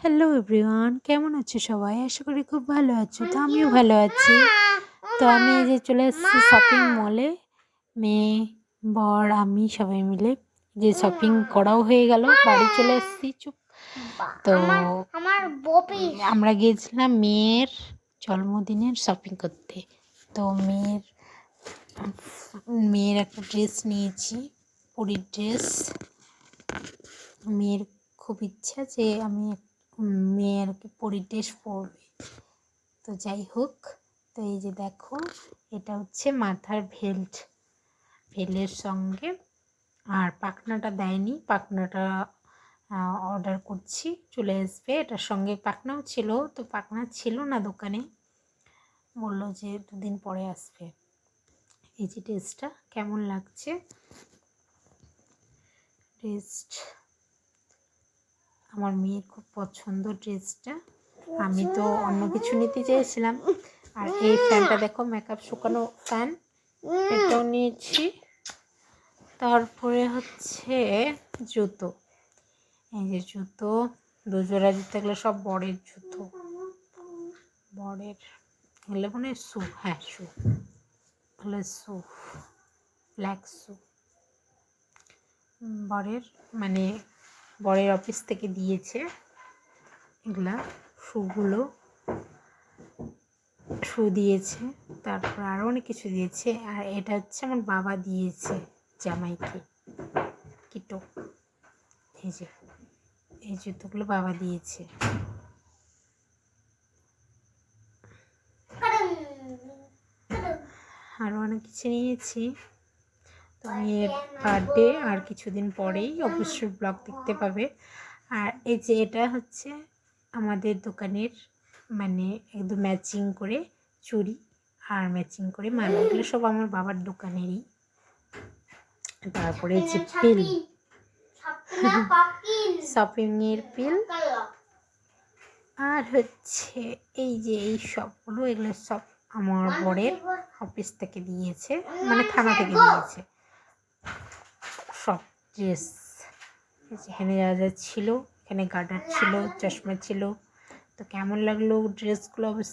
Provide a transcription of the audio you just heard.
Hello everyone, কেমন আছো সবাই? আশা করি খুব ভালো আছো। তো আমিও ভালো আছি। তো আমি এই যে চলে এসেছি শপিং মলে। মেয়ে, বর, আমি সবাই মিলে যে শপিং করাও হয়ে গেল, বাড়ি চলে এসেছি। চুপ। তো আমরা গিয়েছিলাম মেয়ের জন্মদিনের শপিং করতে। তো মেয়ের একটা ড্রেস নিয়েছি, পরীর ড্রেস। মেয়ের খুব ইচ্ছা যে মেয়ে আর কি পরীর ড্রেস পরবে। তো যাই হোক, তো এই যে দেখো, এটা হচ্ছে মাথার ভেলের সঙ্গে, আর পাখনাটা দেয়নি, পাখনাটা অর্ডার করছি, চলে আসবে। এটার সঙ্গে পাখনাও ছিল, তো পাখনা ছিল না দোকানে, বললো যে 2 দিন পরে আসবে। এই যে ড্রেসটা কেমন লাগছে, আমার মেয়ের খুব পছন্দ ড্রেসটা। আমি তো অন্য কিছু নিতে চেয়েছিলাম। আর এই ফ্যানটা দেখো, মেকআপ শুকানো ফ্যান, এটাও নিয়েছি। তারপরে হচ্ছে জুতো, এই যে জুতো, 2 জোড়া জুতো, এগুলো সব বরের জুতো, বরের এগুলো মানে শু, হ্যাঁ শু, এগুলো শু, ব্ল্যাক শু, মানে বরের অফিস থেকে দিয়েছে এগুলা শু দিয়েছে। তারপর আরও অনেক কিছু দিয়েছে। আর এটা হচ্ছে আমার বাবা দিয়েছে জামাইকে, কিটো। এই জুতোগুলো বাবা দিয়েছে। আরও অনেক কিছু নিয়েছি। তো মেয়ের বার্থডে আর কিছুদিন পরেই অবশ্যই ব্লগ দেখতে পাবে। আর এই যে এটা হচ্ছে আমাদের দোকানের, মানে একদম ম্যাচিং করে চুড়ি আর ম্যাচিং করে মালা, এগুলো সব আমার বাবার দোকানেরই। তারপরে যে পিল, শপিংয়ের পিল, আর হচ্ছে এই যে এই সবগুলো, এগুলো সব আমার বরের অফিস থেকে দিয়েছে, মানে থানা থেকে দিয়েছে সব ড্রেস। এখানে যা যা ছিল, এখানে গার্ডার ছিল, চশমা ছিল। তো কেমন লাগলো ড্রেসগুলো অবশ্যই